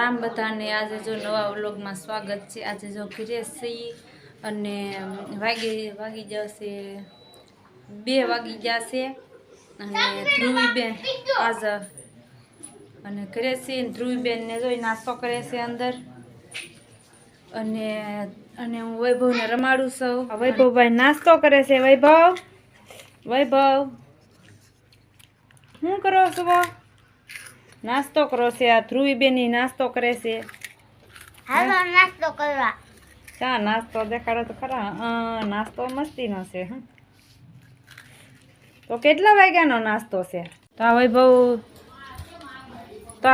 રામ બધાને આજે જો નવા વ્લોગમાં સ્વાગત છે। આજે જો ઘરે છીએ અને વાગી જશે 2 વાગી જશે અને ધ્રુવીબેન આજ અને ઘરે છીએ। ધ્રુવીબેન ને જોઈ નાસ્તો કરે છે અંદર અને હું વૈભવને રમાડું છું। વૈભવભાઈ નાસ્તો કરે છે। વૈભવ શું કરો છો? नास्तो करो से आ ध्रुवीबेन नास्तो करे से। हालो नास्तो करवा। क्या नास्तो देखाड़ो तो खरा। नास्तो मस्ती नो से। तो केटला वाग्यानो नास्तो से? ता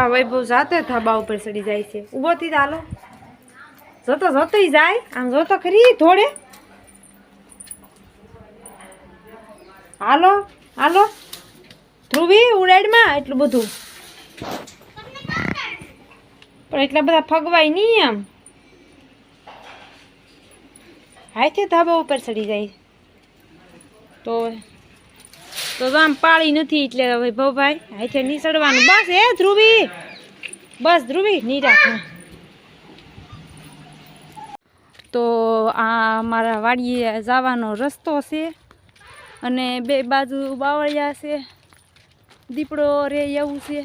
वैभव जाते धाबा ऊपर चढ़ी जाय छे। उभो थी हालो जतो ही जाय। आम जो तो खरी थोड़े हालो हालो ध्रुवी उड़ाड़ में एटलुं बधुं पण એટલા બધા ફગવાય નહીં આમ હાથે ધાબા ઉપર ચડી જાય તો આમ પાળી નથી એટલે વૈભવભાઈ હાથે નહીં ચડવાનું। બસ એ ધ્રુવી બસ ધ્રુવી નહીં રાખ। તો આ અમારા વાડીએ જવાનો રસ્તો છે અને બે બાજુ બાવળિયા છે। દીપડો રે એવું છે।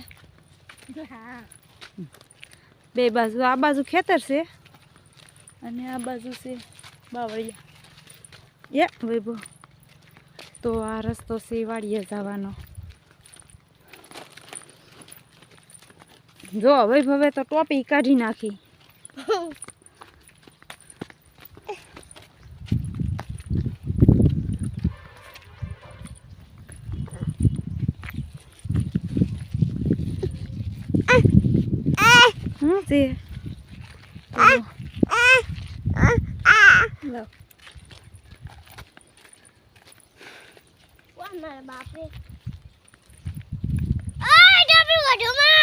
बे बाजू आ बाजू खेतर से अने आ बाजू से बावड़िया ये वैभव। तो आ रस्तो से वाड़िए जवानो। जो वैभवे तो टोपी काढ़ी नाखी। से लो हमारे बाप रे ओए डबल गड्ढो में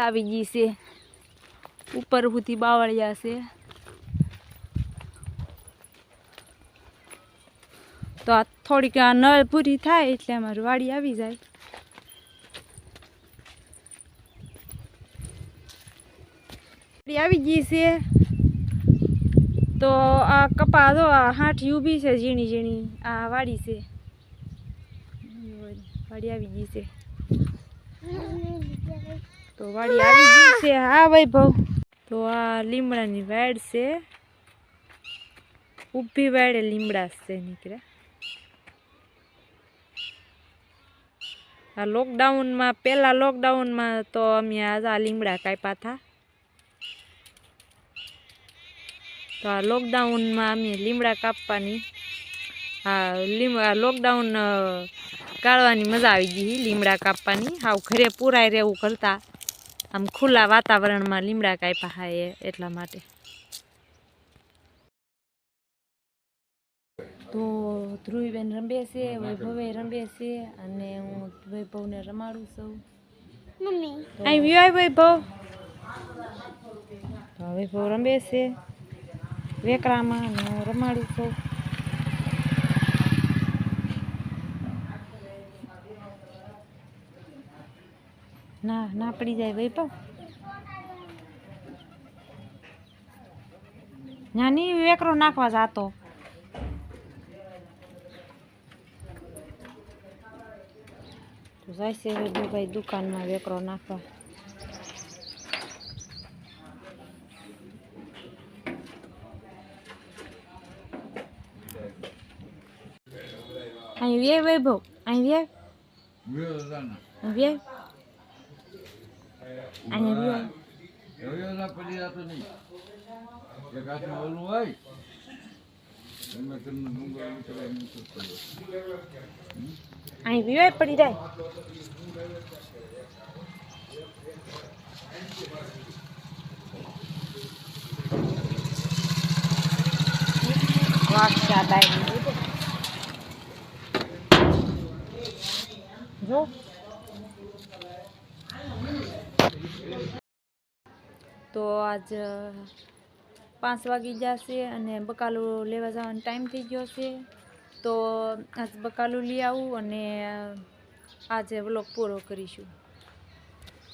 આવી ગઈ છે। ઉપર સુધી બાવળિયા છે તો આ થોડીક આ નળ પૂરી થાય એટલે અમારી વાડી આવી જાય। આવી ગઈ છે તો આ કપા જો આ હાઠી ઊભી છે ઝીણી ઝીણી આ વાડી છે। વાડી આવી ગઈ છે તો વાડી આવી ગઈ છે। હા વૈભવ તો આ લીમડાની વાડ છે। ઊભી વાડે લીમડા છે નીકળ્યા। આ લોકડાઉનમાં પહેલા લોકડાઉનમાં તો અમે આ લીમડા કાપ્યા હતા। तो आ लॉकडाउन में अमे लीमड़ा कापवानी लॉकडाउन काढवानी मजा आई गई। लीमड़ा कापवानी हाव घरे पुराय रहेवुं करता आम खुला वातावरण में लीमड़ा काप्या हाय एटला माटे। तो ध्रुवीबेन रमे छे वैभवे रमे छे अने हूँ वैभवने रमाडुं छुं। मम्मी आई व्यो वैभव तो वैभव रमे छे वेकड़ा में रमाडું છું। ना ना पड़ी जाए वैभव नानी वेकरो नाखवा जातो। तो जाय छे वैभवभाई दुकान में वेकरो नाखवा। आई वे वैभव आई वे वे आई वे ना पड़ी जातो नहीं ये काट में बोलूं भाई मैं तुम दूंगा चला नहीं सकता। आई वे पड़ी जाए वाह शाबाश जो तो आज 5 वागी जશે અને બકાલું લેવા જવાનો ટાઈમ થઈ ગયો છે। તો આજ બકાલું લઈ આવું અને આજે વ્લોગ પૂરો કરીશું।